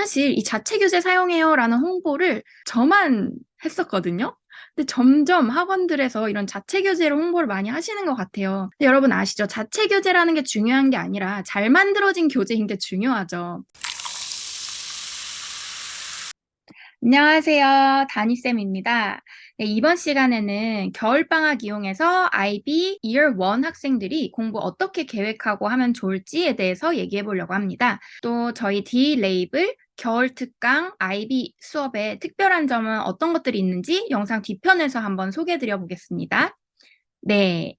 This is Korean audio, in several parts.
사실 이 자체 교재 사용해요라는 홍보를 저만 했었거든요. 근데 점점 학원들에서 이런 자체 교재로 홍보를 많이 하시는 것 같아요. 근데 여러분 아시죠? 자체 교재라는 게 중요한 게 아니라 잘 만들어진 교재인 게 중요하죠. 안녕하세요. 다니쌤입니다. 네, 이번 시간에는 겨울방학 이용해서 IB Year 1 학생들이 공부 어떻게 계획하고 하면 좋을지에 대해서 얘기해 보려고 합니다. 또 저희 D-레이블 겨울 특강 IB 수업에 특별한 점은 어떤 것들이 있는지 영상 뒤편에서 한번 소개해 드려 보겠습니다. 네.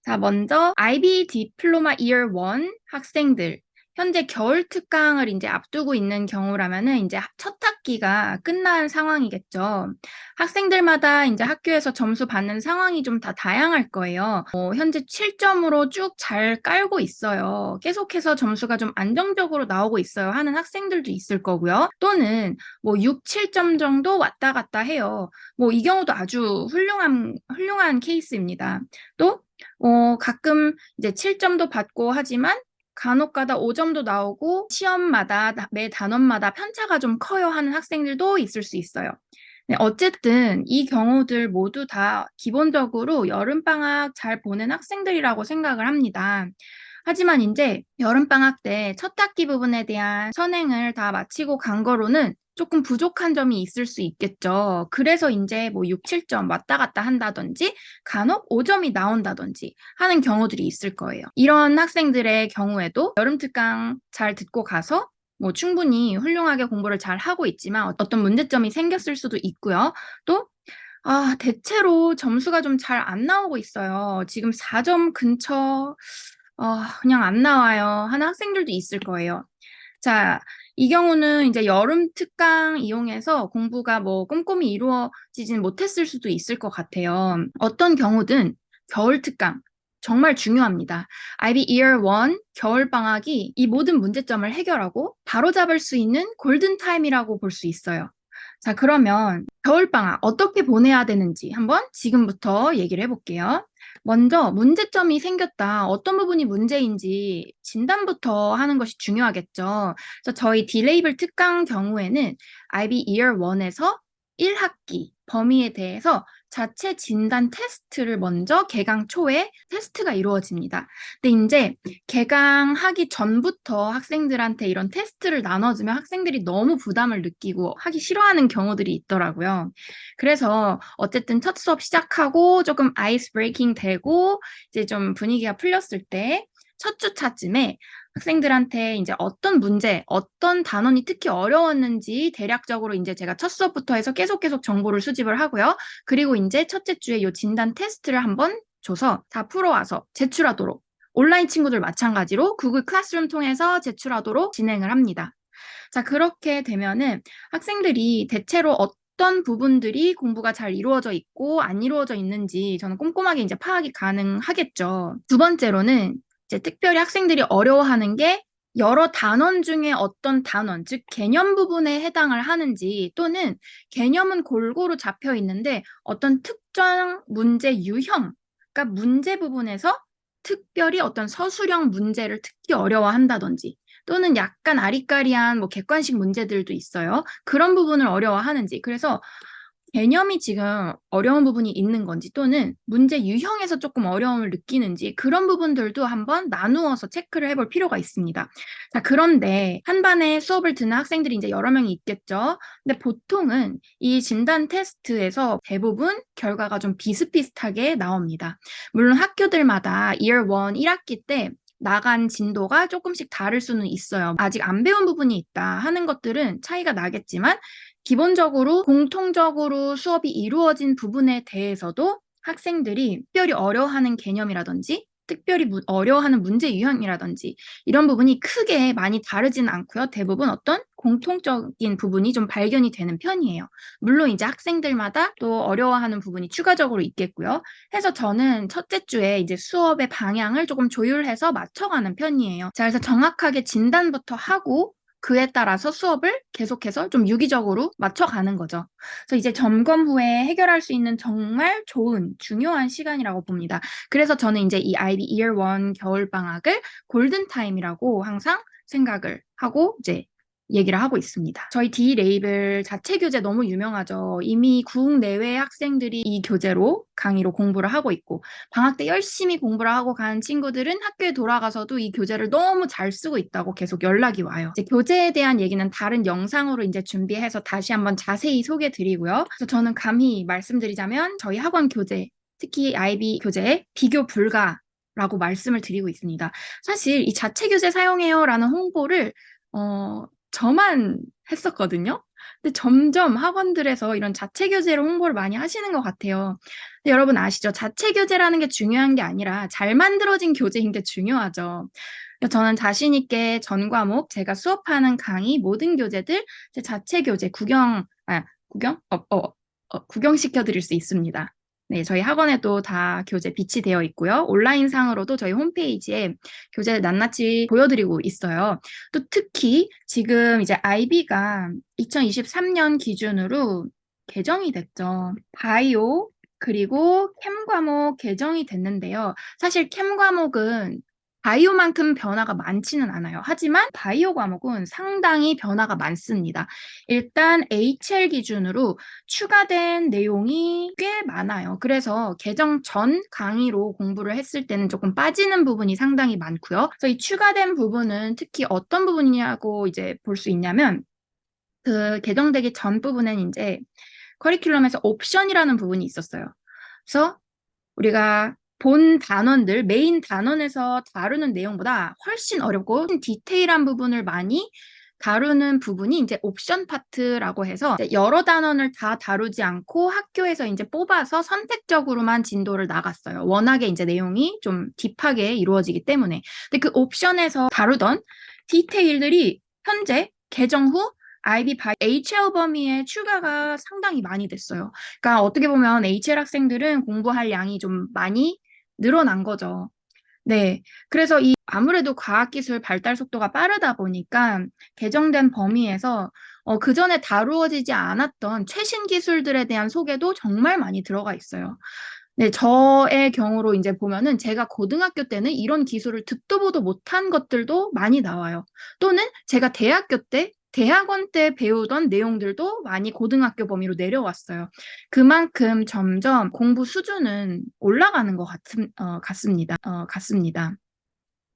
자, 먼저 IB 디플로마 Year 1 학생들 현재 겨울 특강을 이제 앞두고 있는 경우라면은 이제 첫 학기가 끝난 상황이겠죠. 학생들마다 이제 학교에서 점수 받는 상황이 좀 다 다양할 거예요. 현재 7점으로 쭉 잘 깔고 있어요. 계속해서 점수가 좀 안정적으로 나오고 있어요 하는 학생들도 있을 거고요. 또는 뭐 6, 7점 정도 왔다 갔다 해요. 뭐 이 경우도 아주 훌륭한 케이스입니다. 또 가끔 이제 7점도 받고 하지만 간혹가다 5점도 나오고 시험마다 매 단원마다 편차가 좀 커요 하는 학생들도 있을 수 있어요. 네, 어쨌든 이 경우들 모두 다 기본적으로 여름방학 잘 보낸 학생들이라고 생각을 합니다. 하지만 이제 여름방학 때 첫 학기 부분에 대한 선행을 다 마치고 간 거로는 조금 부족한 점이 있을 수 있겠죠. 그래서 이제 뭐 6, 7점 왔다 갔다 한다든지 간혹 5점이 나온다든지 하는 경우들이 있을 거예요. 이런 학생들의 경우에도 여름특강 잘 듣고 가서 뭐 충분히 훌륭하게 공부를 잘 하고 있지만 어떤 문제점이 생겼을 수도 있고요. 또 대체로 점수가 좀 잘 안 나오고 있어요. 지금 4점 근처 그냥 안 나와요 하는 학생들도 있을 거예요. 자, 이 경우는 이제 여름 특강 이용해서 공부가 뭐 꼼꼼히 이루어지진 못했을 수도 있을 것 같아요. 어떤 경우든 겨울 특강 정말 중요합니다. IB Year 1 겨울 방학이 이 모든 문제점을 해결하고 바로잡을 수 있는 골든 타임이라고 볼 수 있어요. 자, 그러면 겨울 방학 어떻게 보내야 되는지 한번 지금부터 얘기를 해볼게요. 먼저 문제점이 생겼다. 어떤 부분이 문제인지 진단부터 하는 것이 중요하겠죠. 그래서 저희 D-레이블 특강 경우에는 IB Year 1에서 1학기 범위에 대해서 자체 진단 테스트를 먼저 개강 초에 테스트가 이루어집니다. 근데 이제 개강하기 전부터 학생들한테 이런 테스트를 나눠주면 학생들이 너무 부담을 느끼고 하기 싫어하는 경우들이 있더라고요. 그래서 어쨌든 첫 수업 시작하고 조금 아이스 브레이킹 되고 이제 좀 분위기가 풀렸을 때 첫 주차쯤에 학생들한테 이제 어떤 문제, 어떤 단원이 특히 어려웠는지 대략적으로 이제 제가 첫 수업부터 해서 계속 정보를 수집을 하고요. 그리고 이제 첫째 주에 이 진단 테스트를 한번 줘서 다 풀어와서 제출하도록 온라인 친구들 마찬가지로 구글 클래스룸 통해서 제출하도록 진행을 합니다. 자, 그렇게 되면은 학생들이 대체로 어떤 부분들이 공부가 잘 이루어져 있고 안 이루어져 있는지 저는 꼼꼼하게 이제 파악이 가능하겠죠. 두 번째로는 이제 특별히 학생들이 어려워하는 게 여러 단원 중에 어떤 단원, 즉 개념 부분에 해당을 하는지 또는 개념은 골고루 잡혀 있는데 어떤 특정 문제 유형, 그러니까 문제 부분에서 특별히 어떤 서술형 문제를 특히 어려워한다든지 또는 약간 아리까리한 뭐 객관식 문제들도 있어요. 그런 부분을 어려워하는지. 그래서 개념이 지금 어려운 부분이 있는 건지 또는 문제 유형에서 조금 어려움을 느끼는지 그런 부분들도 한번 나누어서 체크를 해볼 필요가 있습니다. 자, 그런데 한 반에 수업을 듣는 학생들이 이제 여러 명이 있겠죠. 근데 보통은 이 진단 테스트에서 대부분 결과가 좀 비슷비슷하게 나옵니다. 물론 학교들마다 Year 1, 1학기 때 나간 진도가 조금씩 다를 수는 있어요. 아직 안 배운 부분이 있다 하는 것들은 차이가 나겠지만 기본적으로 공통적으로 수업이 이루어진 부분에 대해서도 학생들이 특별히 어려워하는 개념이라든지 특별히 어려워하는 문제 유형이라든지 이런 부분이 크게 많이 다르지는 않고요. 대부분 어떤 공통적인 부분이 좀 발견이 되는 편이에요. 물론 이제 학생들마다 또 어려워하는 부분이 추가적으로 있겠고요. 해서 저는 첫째 주에 이제 수업의 방향을 조금 조율해서 맞춰가는 편이에요. 자, 그래서 정확하게 진단부터 하고 그에 따라서 수업을 계속해서 좀 유기적으로 맞춰가는 거죠. 그래서 이제 점검 후에 해결할 수 있는 정말 좋은, 중요한 시간이라고 봅니다. 그래서 저는 이제 이 IB Year 1 겨울방학을 골든타임이라고 항상 생각을 하고 이제 얘기를 하고 있습니다. 저희 D-레이블 자체 교재 너무 유명하죠. 이미 국내외 학생들이 이 교재로 강의로 공부를 하고 있고, 방학 때 열심히 공부를 하고 간 친구들은 학교에 돌아가서도 이 교재를 너무 잘 쓰고 있다고 계속 연락이 와요. 이제 교재에 대한 얘기는 다른 영상으로 이제 준비해서 다시 한번 자세히 소개해 드리고요. 그래서 저는 감히 말씀드리자면 저희 학원 교재, 특히 IB 교재에 비교 불가라고 말씀을 드리고 있습니다. 사실 이 자체 교재 사용해요 라는 홍보를 저만 했었거든요. 근데 점점 학원들에서 이런 자체 교재로 홍보를 많이 하시는 것 같아요. 근데 여러분 아시죠? 자체 교재라는 게 중요한 게 아니라 잘 만들어진 교재인 게 중요하죠. 그래서 저는 자신 있게 전 과목 제가 수업하는 강의 모든 교재들 제 자체 교재 구경시켜 드릴 수 있습니다. 네, 저희 학원에도 다 교재 비치되어 있고요. 온라인 상으로도 저희 홈페이지에 교재 낱낱이 보여드리고 있어요. 또 특히 지금 이제 IB가 2023년 기준으로 개정이 됐죠. 바이오 그리고 캠 과목 개정이 됐는데요. 사실 캠 과목은 바이오만큼 변화가 많지는 않아요. 하지만 바이오 과목은 상당히 변화가 많습니다. 일단 HL 기준으로 추가된 내용이 꽤 많아요. 그래서 개정 전 강의로 공부를 했을 때는 조금 빠지는 부분이 상당히 많고요. 그래서 이 추가된 부분은 특히 어떤 부분이냐고 이제 볼 수 있냐면 그 개정되기 전 부분은 이제 커리큘럼에서 옵션이라는 부분이 있었어요. 그래서 우리가 본 단원들, 메인 단원에서 다루는 내용보다 훨씬 어렵고 훨씬 디테일한 부분을 많이 다루는 부분이 이제 옵션 파트라고 해서 이제 여러 단원을 다 다루지 않고 학교에서 이제 뽑아서 선택적으로만 진도를 나갔어요. 워낙에 이제 내용이 좀 딥하게 이루어지기 때문에. 근데 그 옵션에서 다루던 디테일들이 현재 개정 후 IB 바이 HL 범위에 추가가 상당히 많이 됐어요. 그러니까 어떻게 보면 HL 학생들은 공부할 양이 좀 많이 늘어난 거죠. 네. 그래서 이 아무래도 과학기술 발달 속도가 빠르다 보니까 개정된 범위에서 그전에 다루어지지 않았던 최신 기술들에 대한 소개도 정말 많이 들어가 있어요. 네, 저의 경우로 이제 보면은 제가 고등학교 때는 이런 기술을 듣도 보도 못한 것들도 많이 나와요. 또는 제가 대학교 때, 대학원 때 배우던 내용들도 많이 고등학교 범위로 내려왔어요. 그만큼 점점 공부 수준은 올라가는 것 같습니다.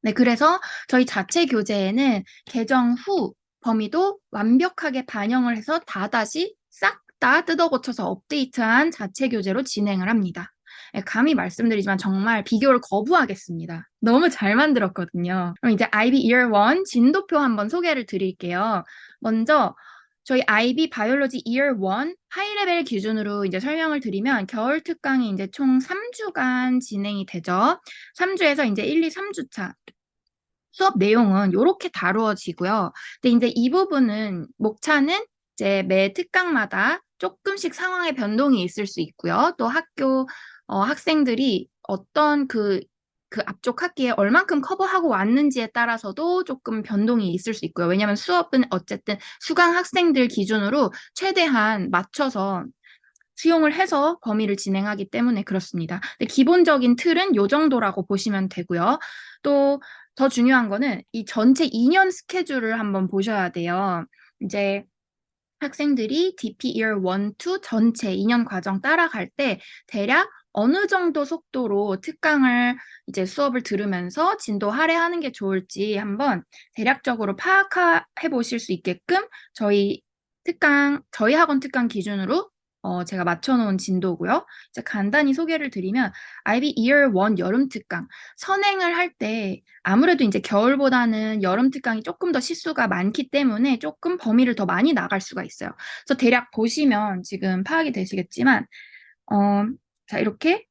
네, 그래서 저희 자체 교재에는 개정 후 범위도 완벽하게 반영을 해서 다다시 싹 다 뜯어 고쳐서 업데이트한 자체 교재로 진행을 합니다. 네, 감히 말씀드리지만 정말 비교를 거부하겠습니다. 너무 잘 만들었거든요. 그럼 이제 IB Year 1 진도표 한번 소개를 드릴게요. 먼저 저희 IB 바이올로지 Year 1 하이레벨 기준으로 이제 설명을 드리면 겨울 특강이 이제 총 3주간 진행이 되죠. 3주에서 이제 1, 2, 3주차 수업 내용은 이렇게 다루어지고요. 근데 이제 이 부분은 목차는 이제 매 특강마다 조금씩 상황의 변동이 있을 수 있고요. 또 학교 학생들이 어떤 그 앞쪽 학기에 얼만큼 커버하고 왔는지에 따라서도 조금 변동이 있을 수 있고요. 왜냐하면 수업은 어쨌든 수강 학생들 기준으로 최대한 맞춰서 수용을 해서 범위를 진행하기 때문에 그렇습니다. 근데 기본적인 틀은 요 정도라고 보시면 되고요. 또 더 중요한 거는 이 전체 2년 스케줄을 한번 보셔야 돼요. 이제 학생들이 DP Year 1, 2 전체 2년 과정 따라갈 때 대략 어느 정도 속도로 특강을 이제 수업을 들으면서 진도 할애하는 게 좋을지 한번 대략적으로 파악해 보실 수 있게끔 저희 학원 특강 기준으로 제가 맞춰놓은 진도고요. 이제 간단히 소개를 드리면 IB Year 1 여름 특강 선행을 할 때 아무래도 이제 겨울보다는 여름 특강이 조금 더 시수가 많기 때문에 조금 범위를 더 많이 나갈 수가 있어요. 그래서 대략 보시면 지금 파악이 되시겠지만 자 이렇게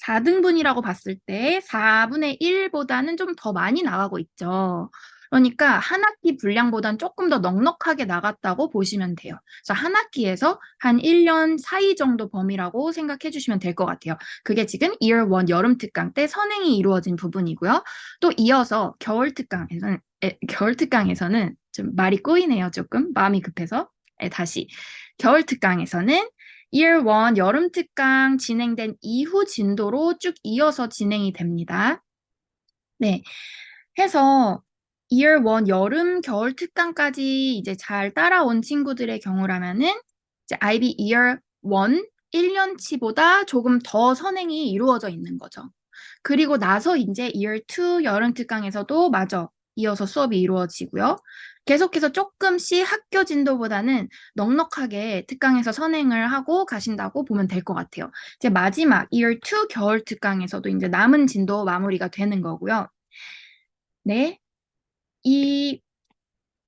4등분이라고 봤을 때 4분의 1보다는 좀 더 많이 나가고 있죠. 그러니까 한 학기 분량보단 조금 더 넉넉하게 나갔다고 보시면 돼요. 그래서 한 학기에서 한 1년 사이 정도 범위라고 생각해 주시면 될 것 같아요. 그게 지금 Year 1 여름 특강 때 선행이 이루어진 부분이고요. 또 이어서 겨울 특강에서는 좀 말이 꼬이네요. 조금 마음이 급해서. 다시 겨울 특강에서는 Year 1 여름 특강 진행된 이후 진도로 쭉 이어서 진행이 됩니다. 네. 해서 Year 1 여름, 겨울 특강까지 이제 잘 따라온 친구들의 경우라면은 이제 IB Year 1 1년치보다 조금 더 선행이 이루어져 있는 거죠. 그리고 나서 이제 Year 2 여름 특강에서도 마저 이어서 수업이 이루어지고요. 계속해서 조금씩 학교 진도보다는 넉넉하게 특강에서 선행을 하고 가신다고 보면 될 것 같아요. 이제 마지막 Year 2 겨울 특강에서도 이제 남은 진도 마무리가 되는 거고요. 네. 이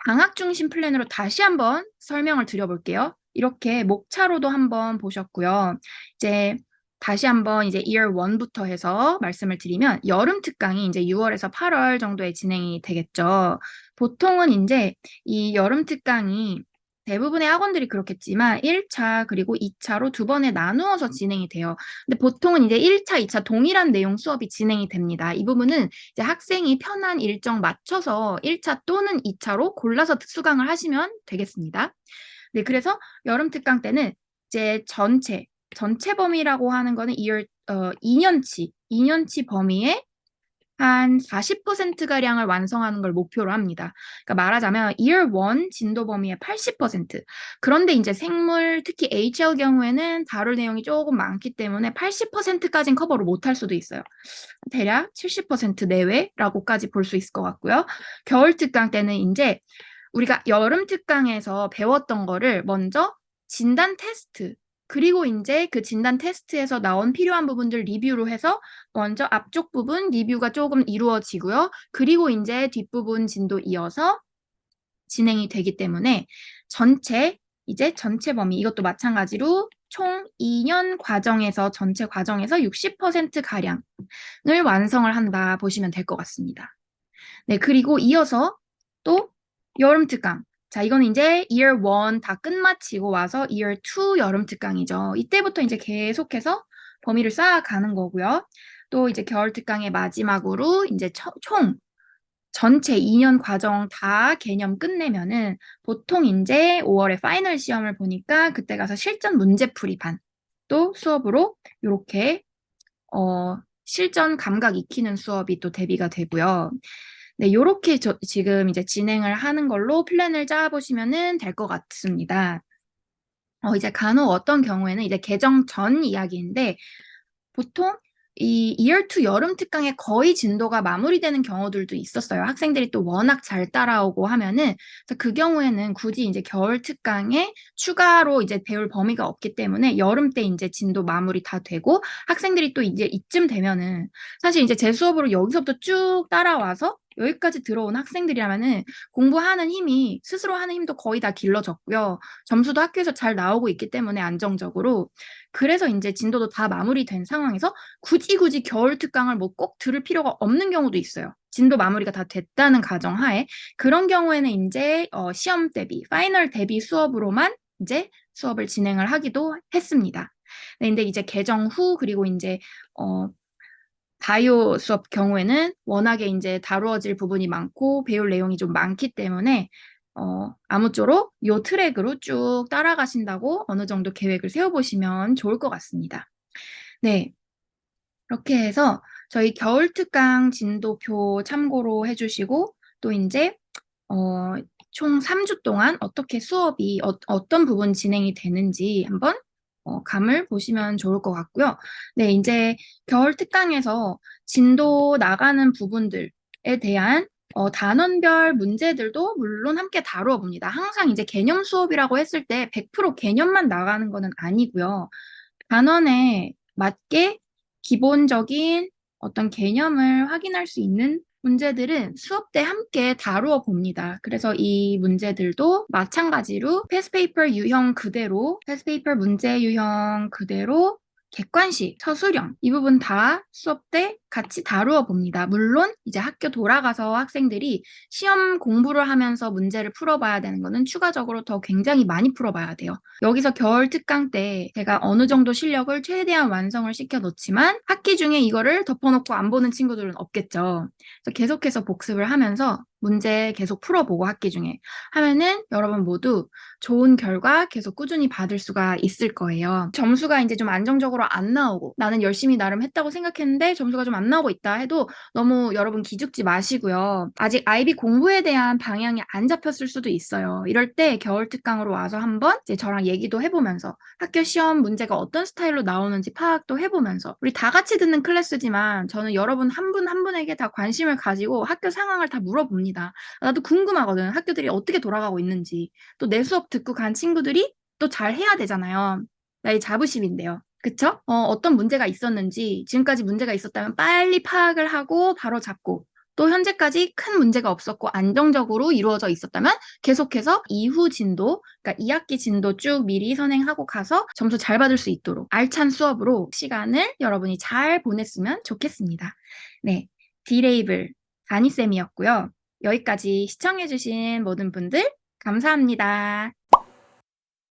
방학 중심 플랜으로 다시 한번 설명을 드려볼게요. 이렇게 목차로도 한번 보셨고요. 이제 다시 한번 이제 Year 1부터 해서 말씀을 드리면 여름 특강이 이제 6월에서 8월 정도에 진행이 되겠죠. 보통은 이제 이 여름 특강이 대부분의 학원들이 그렇겠지만 1차 그리고 2차로 두 번에 나누어서 진행이 돼요. 근데 보통은 이제 1차, 2차 동일한 내용 수업이 진행이 됩니다. 이 부분은 이제 학생이 편한 일정 맞춰서 1차 또는 2차로 골라서 수강을 하시면 되겠습니다. 네, 그래서 여름 특강 때는 이제 전체 범위라고 하는 거는 2년치 범위에 한 40%가량을 완성하는 걸 목표로 합니다. 그러니까 말하자면 Year 1 진도 범위의 80%. 그런데 이제 생물, 특히 HL 경우에는 다룰 내용이 조금 많기 때문에 80%까지는 커버를 못할 수도 있어요. 대략 70% 내외라고까지 볼 수 있을 것 같고요. 겨울 특강 때는 이제 우리가 여름 특강에서 배웠던 거를 먼저 진단 테스트, 그리고 이제 그 진단 테스트에서 나온 필요한 부분들 리뷰로 해서 먼저 앞쪽 부분 리뷰가 조금 이루어지고요. 그리고 이제 뒷부분 진도 이어서 진행이 되기 때문에 전체 범위 이것도 마찬가지로 총 2년 과정에서 전체 과정에서 60%가량을 완성을 한다 보시면 될 것 같습니다. 네, 그리고 이어서 또 여름 특강. 자, 이거는 이제 Year 1 다 끝마치고 와서 Year 2 여름 특강이죠. 이때부터 이제 계속해서 범위를 쌓아가는 거고요. 또 이제 겨울 특강의 마지막으로 이제 총 전체 2년 과정 다 개념 끝내면은 보통 이제 5월에 파이널 시험을 보니까 그때 가서 실전 문제풀이반 또 수업으로 이렇게 실전 감각 익히는 수업이 또 대비가 되고요. 네, 요렇게 지금 이제 진행을 하는 걸로 플랜을 짜보시면 될 것 같습니다. 이제 간혹 어떤 경우에는 이제 개정 전 이야기인데 보통 이 Year 2 여름 특강에 거의 진도가 마무리되는 경우들도 있었어요. 학생들이 또 워낙 잘 따라오고 하면은 그래서 그 경우에는 굳이 이제 겨울 특강에 추가로 이제 배울 범위가 없기 때문에 여름 때 이제 진도 마무리 다 되고 학생들이 또 이제 이쯤 되면은 사실 이제 제 수업으로 여기서부터 쭉 따라와서 여기까지 들어온 학생들이라면은 공부하는 힘이 스스로 하는 힘도 거의 다 길러졌고요. 점수도 학교에서 잘 나오고 있기 때문에 안정적으로 그래서 이제 진도도 다 마무리된 상황에서 굳이 겨울 특강을 뭐 꼭 들을 필요가 없는 경우도 있어요. 진도 마무리가 다 됐다는 가정하에 그런 경우에는 이제 시험 대비, 파이널 대비 수업으로만 이제 수업을 진행을 하기도 했습니다. 네, 근데 이제 개정 후 그리고 이제 바이오 수업 경우에는 워낙에 이제 다루어질 부분이 많고 배울 내용이 좀 많기 때문에 아무쪼록 요 트랙으로 쭉 따라가신다고 어느 정도 계획을 세워보시면 좋을 것 같습니다. 네, 이렇게 해서 저희 겨울 특강 진도표 참고로 해주시고 또 이제 총 3주 동안 어떻게 수업이 어떤 부분 진행이 되는지 한번 감을 보시면 좋을 것 같고요. 네, 이제 겨울 특강에서 진도 나가는 부분들에 대한 단원별 문제들도 물론 함께 다루어 봅니다. 항상 이제 개념 수업이라고 했을 때 100% 개념만 나가는 거는 아니고요. 단원에 맞게 기본적인 어떤 개념을 확인할 수 있는 문제들은 수업 때 함께 다루어 봅니다. 그래서 이 문제들도 마찬가지로 패스페이퍼 유형 그대로, 패스페이퍼 문제 유형 그대로 객관식, 서술형 이 부분 다 수업 때 같이 다루어 봅니다. 물론 이제 학교 돌아가서 학생들이 시험 공부를 하면서 문제를 풀어봐야 되는 거는 추가적으로 더 굉장히 많이 풀어봐야 돼요. 여기서 겨울 특강 때 제가 어느 정도 실력을 최대한 완성을 시켜 놓지만 학기 중에 이거를 덮어놓고 안 보는 친구들은 없겠죠. 그래서 계속해서 복습을 하면서 문제 계속 풀어보고 학기 중에 하면은 여러분 모두 좋은 결과 계속 꾸준히 받을 수가 있을 거예요. 점수가 이제 좀 안정적으로 안 나오고 나는 열심히 나름 했다고 생각했는데 점수가 좀 안 나오고 있다 해도 너무 여러분 기죽지 마시고요. 아직 아이비 공부에 대한 방향이 안 잡혔을 수도 있어요. 이럴 때 겨울 특강으로 와서 한번 이제 저랑 얘기도 해보면서 학교 시험 문제가 어떤 스타일로 나오는지 파악도 해보면서 우리 다 같이 듣는 클래스지만 저는 여러분 한 분 한 분에게 다 관심을 가지고 학교 상황을 다 물어봅니다. 나도 궁금하거든. 학교들이 어떻게 돌아가고 있는지. 또 내 수업 듣고 간 친구들이 또 잘 해야 되잖아요. 나의 자부심인데요. 그쵸? 어떤 문제가 있었는지, 지금까지 문제가 있었다면 빨리 파악을 하고 바로 잡고, 또 현재까지 큰 문제가 없었고 안정적으로 이루어져 있었다면 계속해서 이후 진도, 그러니까 2학기 진도 쭉 미리 선행하고 가서 점수 잘 받을 수 있도록 알찬 수업으로 시간을 여러분이 잘 보냈으면 좋겠습니다. 네, 디레이블 다니쌤이었고요. 여기까지 시청해주신 모든 분들 감사합니다.